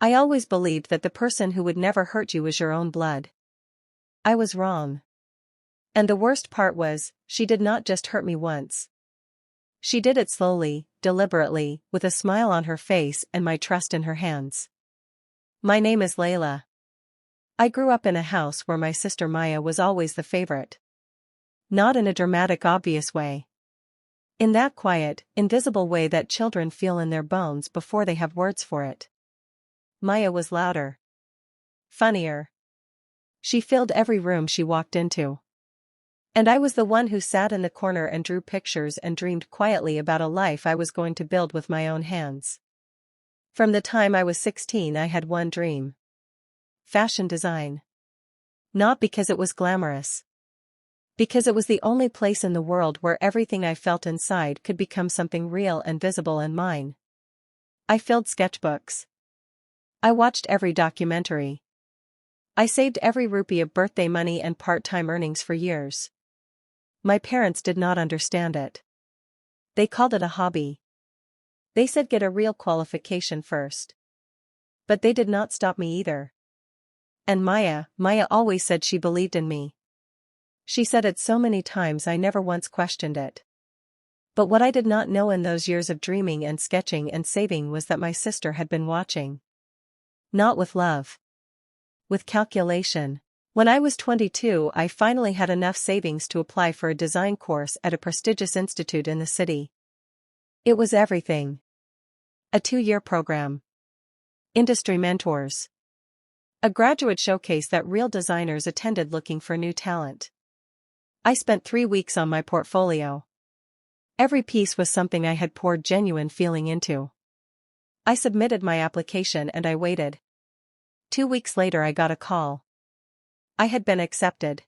I always believed that the person who would never hurt you was your own blood. I was wrong. And the worst part was, she did not just hurt me once. She did it slowly, deliberately, with a smile on her face and my trust in her hands. My name is Layla. I grew up in a house where my sister Maya was always the favorite. Not in a dramatic, obvious way. In that quiet, invisible way that children feel in their bones before they have words for it. Maya was louder. Funnier. She filled every room she walked into. And I was the one who sat in the corner and drew pictures and dreamed quietly about a life I was going to build with my own hands. From the time I was 16, I had one dream. Fashion design. Not because it was glamorous. Because it was the only place in the world where everything I felt inside could become something real and visible and mine. I filled sketchbooks. I watched every documentary. I saved every rupee of birthday money and part-time earnings for years. My parents did not understand it. They called it a hobby. They said get a real qualification first. But they did not stop me either. And Maya always said she believed in me. She said it so many times I never once questioned it. But what I did not know in those years of dreaming and sketching and saving was that my sister had been watching. Not with love. With calculation. When I was 22, I finally had enough savings to apply for a design course at a prestigious institute in the city. It was everything. A 2-year program. Industry mentors. A graduate showcase that real designers attended looking for new talent. I spent 3 weeks on my portfolio. Every piece was something I had poured genuine feeling into. I submitted my application and I waited. 2 weeks later I got a call. I had been accepted.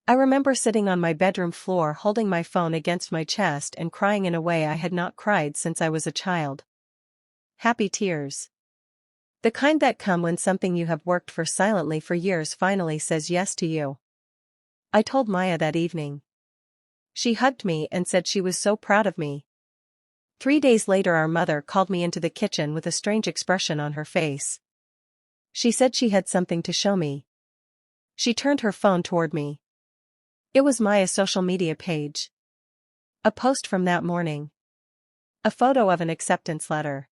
I remember sitting on my bedroom floor holding my phone against my chest and crying in a way I had not cried since I was a child. Happy tears. The kind that come when something you have worked for silently for years finally says yes to you. I told Maya that evening. She hugged me and said she was so proud of me. 3 days later our mother called me into the kitchen with a strange expression on her face. She said she had something to show me. She turned her phone toward me. It was Maya's social media page. A post from that morning. A photo of an acceptance letter.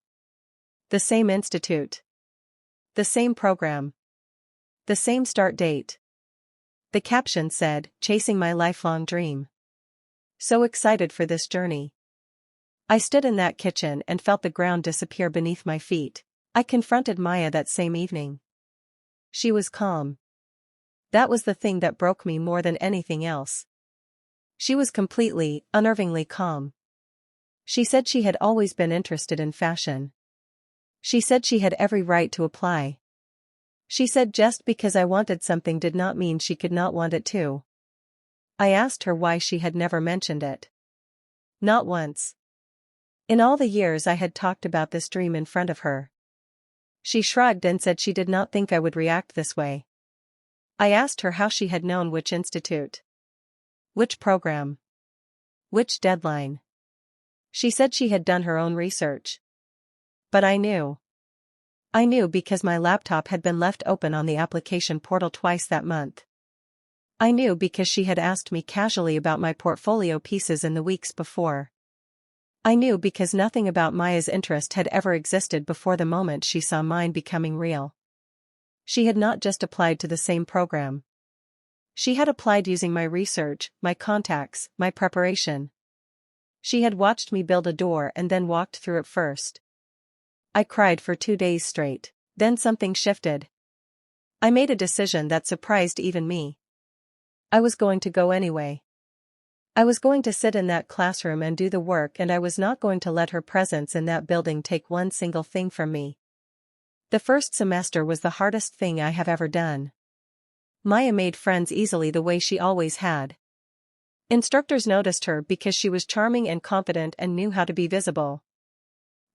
The same institute. The same program. The same start date. The caption said, "Chasing my lifelong dream." So excited for this journey. I stood in that kitchen and felt the ground disappear beneath my feet. I confronted Maya that same evening. She was calm. That was the thing that broke me more than anything else. She was completely, unnervingly calm. She said she had always been interested in fashion. She said she had every right to apply. She said just because I wanted something did not mean she could not want it too. I asked her why she had never mentioned it. Not once. In all the years I had talked about this dream in front of her. She shrugged and said she did not think I would react this way. I asked her how she had known which institute. Which program. Which deadline. She said she had done her own research. But I knew. I knew because my laptop had been left open on the application portal twice that month. I knew because she had asked me casually about my portfolio pieces in the weeks before. I knew because nothing about Maya's interest had ever existed before the moment she saw mine becoming real. She had not just applied to the same program. She had applied using my research, my contacts, my preparation. She had watched me build a door and then walked through it first. I cried for 2 days straight. Then something shifted. I made a decision that surprised even me. I was going to go anyway. I was going to sit in that classroom and do the work, and I was not going to let her presence in that building take one single thing from me. The first semester was the hardest thing I have ever done. Maya made friends easily the way she always had. Instructors noticed her because she was charming and confident and knew how to be visible.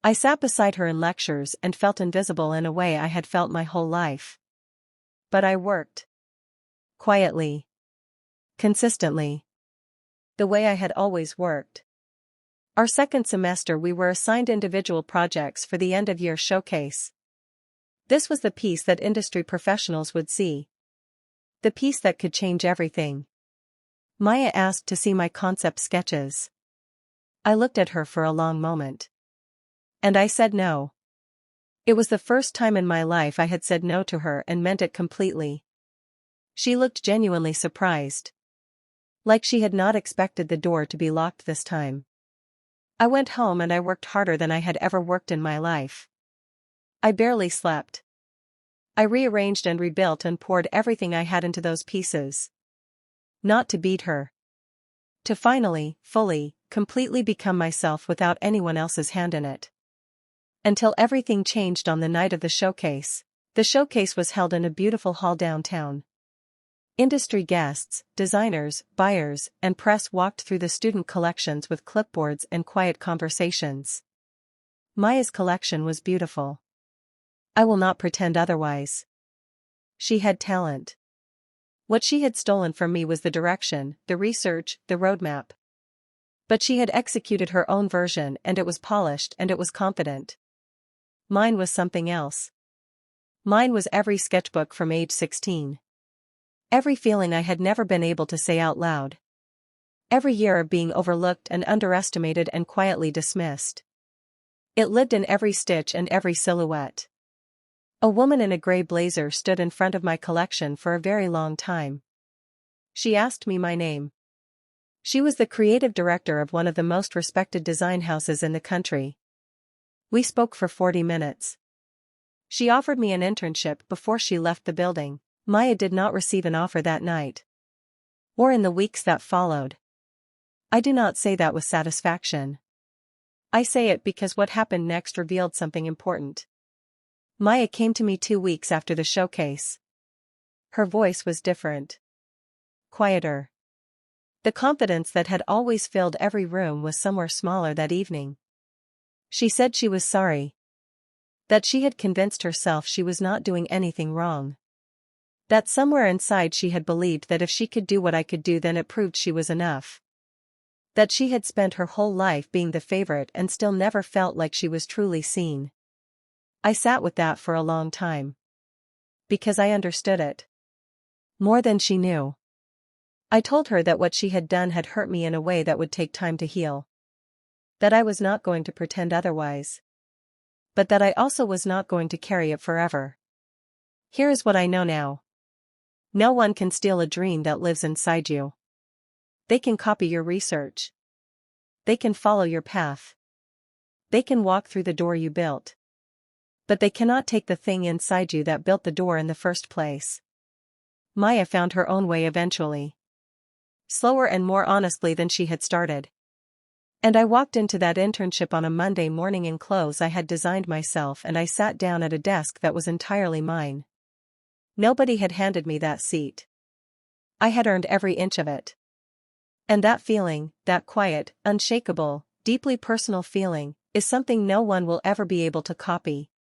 I sat beside her in lectures and felt invisible in a way I had felt my whole life. But I worked. Quietly. Consistently. The way I had always worked. Our second semester we were assigned individual projects for the end-of-year showcase. This was the piece that industry professionals would see. The piece that could change everything. Maya asked to see my concept sketches. I looked at her for a long moment. And I said no. It was the first time in my life I had said no to her and meant it completely. She looked genuinely surprised. Like she had not expected the door to be locked this time. I went home and I worked harder than I had ever worked in my life. I barely slept. I rearranged and rebuilt and poured everything I had into those pieces. Not to beat her. To finally, fully, completely become myself without anyone else's hand in it. Until everything changed on the night of the showcase. The showcase was held in a beautiful hall downtown. Industry guests, designers, buyers, and press walked through the student collections with clipboards and quiet conversations. Maya's collection was beautiful. I will not pretend otherwise. She had talent. What she had stolen from me was the direction, the research, the roadmap. But she had executed her own version and it was polished and it was confident. Mine was something else. Mine was every sketchbook from age 16. Every feeling I had never been able to say out loud. Every year of being overlooked and underestimated and quietly dismissed. It lived in every stitch and every silhouette. A woman in a gray blazer stood in front of my collection for a very long time. She asked me my name. She was the creative director of one of the most respected design houses in the country. We spoke for 40 minutes. She offered me an internship before she left the building. Maya did not receive an offer that night. Or in the weeks that followed. I do not say that with satisfaction. I say it because what happened next revealed something important. Maya came to me 2 weeks after the showcase. Her voice was different. Quieter. The confidence that had always filled every room was somewhere smaller that evening. She said she was sorry. That she had convinced herself she was not doing anything wrong. That somewhere inside she had believed that if she could do what I could do then it proved she was enough. That she had spent her whole life being the favorite and still never felt like she was truly seen. I sat with that for a long time. Because I understood it. More than she knew. I told her that what she had done had hurt me in a way that would take time to heal. That I was not going to pretend otherwise. But that I also was not going to carry it forever. Here is what I know now. No one can steal a dream that lives inside you. They can copy your research. They can follow your path. They can walk through the door you built. But they cannot take the thing inside you that built the door in the first place. Maya found her own way eventually. Slower and more honestly than she had started. And I walked into that internship on a Monday morning in clothes I had designed myself and I sat down at a desk that was entirely mine. Nobody had handed me that seat. I had earned every inch of it. And that feeling, that quiet, unshakable, deeply personal feeling, is something no one will ever be able to copy.